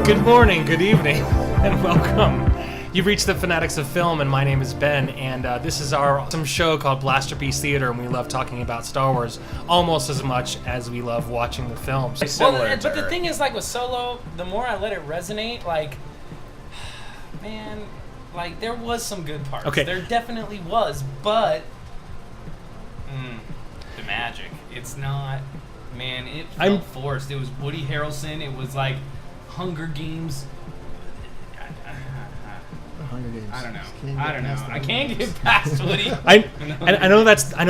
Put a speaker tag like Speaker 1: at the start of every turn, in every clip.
Speaker 1: Good morning, good evening, and welcome. You've reached the Fanaddicts of Film, and my name is Ben, and this is our awesome show called Blasterpiece Theater, and we love talking about Star Wars almost as much as we love watching the films.
Speaker 2: Well, but the thing is, like with Solo, the more I let it resonate, like, man, like there was some good parts.
Speaker 1: Okay.
Speaker 2: There definitely was, but the magic, it's not. Man, it felt forced. It was Woody Harrelson. It was like Hunger Games.
Speaker 3: Hunger Games.
Speaker 2: I don't know. I can't get past Woody.
Speaker 1: I know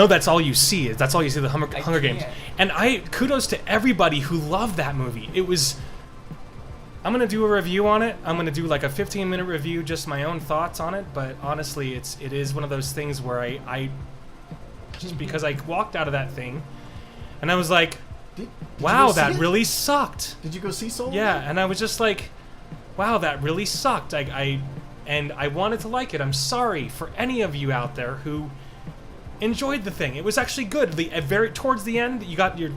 Speaker 1: that's all you see. That's all you see, the Hunger Games. And kudos to everybody who loved that movie. It was. I'm gonna do a review on it. I'm gonna do like a 15-minute review, just my own thoughts on it. But honestly, it is one of those things where I just because I walked out of that thing, and I was like, wow, that really sucked.
Speaker 3: Did you go see Solo?
Speaker 1: Yeah, and I was just like, wow, that really sucked. I wanted to like it. I'm sorry for any of you out there who enjoyed the thing. It was actually good. Very towards the end, you got your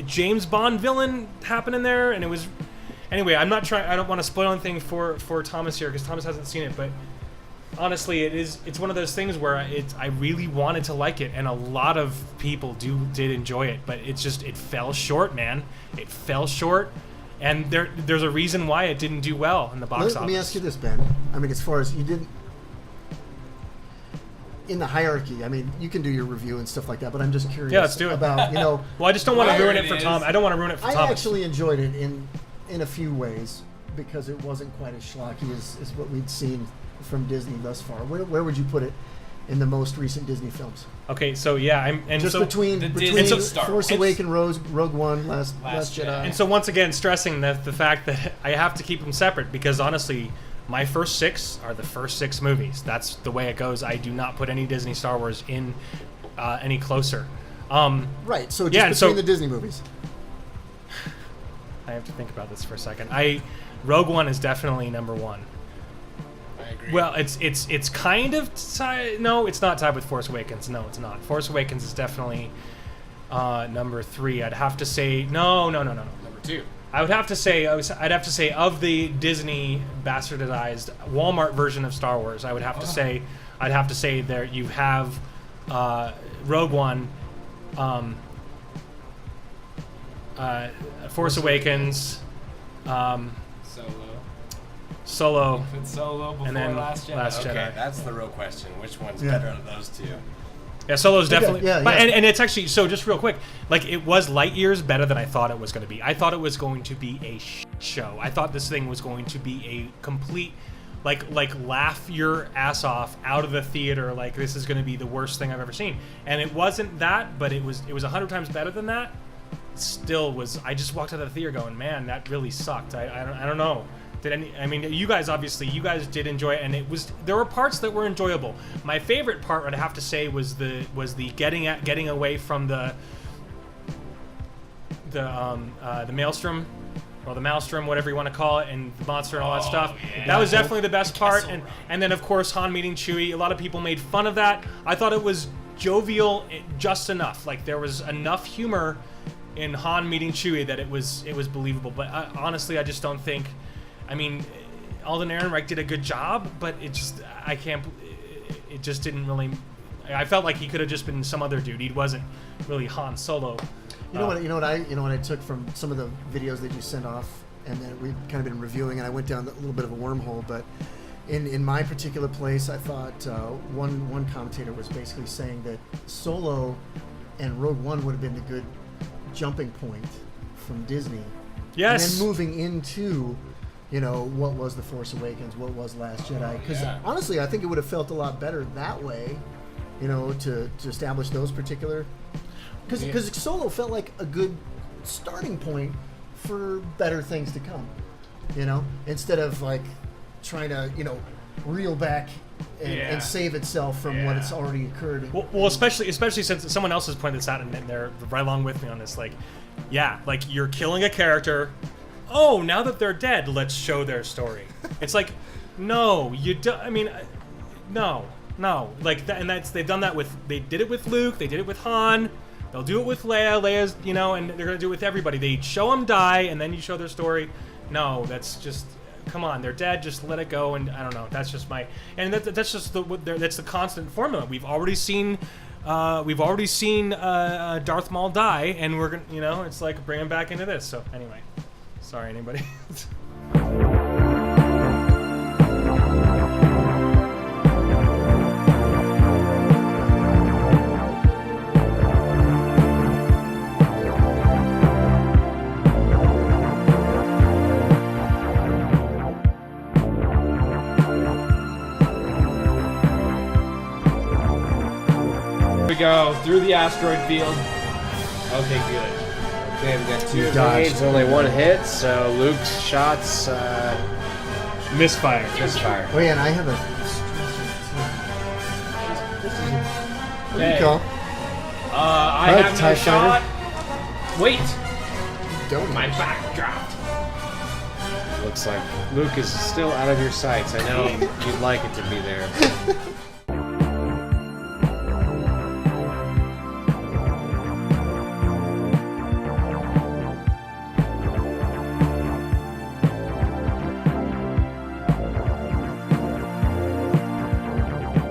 Speaker 1: James Bond villain happening there, and it was. Anyway, I don't want to spoil anything for Thomas here because Thomas hasn't seen it, but honestly, it's one of those things where I really wanted to like it, and a lot of people did enjoy it, but it fell short, man. It fell short, and there's a reason why it didn't do well in the box office.
Speaker 3: Let me ask you this, Ben. I mean, as far as you didn't in the hierarchy, I mean, you can do your review and stuff like that, but I'm just curious.
Speaker 1: Yeah, let's do it.
Speaker 3: About
Speaker 1: well, I just don't want to ruin it for Tom. I don't want to ruin it for Thomas.
Speaker 3: I actually enjoyed it in a few ways because it wasn't quite as schlocky as what we'd seen from Disney thus far. Where would you put it in the most recent Disney films?
Speaker 1: Okay, so yeah,
Speaker 3: between Force Awakens, Rogue One, Last Jedi.
Speaker 1: And so once again, stressing the fact that I have to keep them separate because honestly, my first 6 are the first 6 movies. That's the way it goes. I do not put any Disney Star Wars in any closer.
Speaker 3: Right. So between the Disney movies.
Speaker 1: I have to think about this for a second. Rogue One is definitely number 1.
Speaker 2: I agree.
Speaker 1: Well, it's kind of no, it's not tied with Force Awakens. No, it's not. Force Awakens is definitely number 3. I'd have to say no.
Speaker 2: Number 2.
Speaker 1: I'd have to say of the Disney bastardized Walmart version of Star Wars, I'd have to say there you have Rogue One, Force Awakens, Solo,
Speaker 2: before
Speaker 1: and then
Speaker 2: Last Jedi.
Speaker 1: Last Jedi.
Speaker 4: Okay, that's the real question. Which one's better of those two?
Speaker 1: Yeah, Solo's definitely.
Speaker 3: Yeah.
Speaker 1: And it's actually just real quick. Like it was light years better than I thought it was going to be. I thought it was going to be a show. I thought this thing was going to be a complete, like laugh your ass off out of the theater. Like this is going to be the worst thing I've ever seen. And it wasn't that, but it was 100 times better than that. Still was. I just walked out of the theater going, man, that really sucked. I don't know. You guys did enjoy it, and there were parts that were enjoyable. My favorite part, I'd have to say, was the getting away from the maelstrom, or the maelstrom, whatever you want to call it, and the monster and all that stuff. Yeah. That was definitely the best part, and then of course Han meeting Chewie. A lot of people made fun of that. I thought it was jovial, just enough. Like there was enough humor in Han meeting Chewie that it was believable. But honestly, I just don't think. I mean, Alden Ehrenreich did a good job, but it just didn't really. I felt like he could have just been some other dude. He wasn't really Han Solo.
Speaker 3: You know what I took from some of the videos that you sent off, and then we've kind of been reviewing, and I went down a little bit of a wormhole, but in my particular place, I thought one commentator was basically saying that Solo and Rogue One would have been the good jumping point from Disney.
Speaker 1: Yes.
Speaker 3: And then moving into, what was The Force Awakens, what was Last Jedi. Because honestly, I think it would have felt a lot better that way, to establish those particular... Because Solo felt like a good starting point for better things to come, instead of like trying to, reel back and save itself from what it's already occurred.
Speaker 1: Well, especially since someone else has pointed this out, and they're right along with me on this. Like, like you're killing a character. Oh, now that they're dead, let's show their story. It's like, no, you don't. I mean, no. Like, they've done that with. They did it with Luke. They did it with Han. They'll do it with Leia. Leia's, and they're gonna do it with everybody. They show them die, and then you show their story. No, that's just. Come on, they're dead. Just let it go, and I don't know. That's just my, and that's just that's the constant formula. We've already seen Darth Maul die, and we're gonna, it's like bring him back into this. So anyway, sorry anybody.
Speaker 5: We go through the asteroid field. Okay, good. Okay, we got 2 grenades, only 1 hit, so Luke's shots
Speaker 1: Misfire.
Speaker 5: misfire.
Speaker 3: Oh yeah, and I have a. What do you call?
Speaker 5: I have no
Speaker 3: TIE
Speaker 5: shot. Wait,
Speaker 3: Don't.
Speaker 5: my back dropped. Looks like Luke is still out of your sights. I know you'd like it to be there.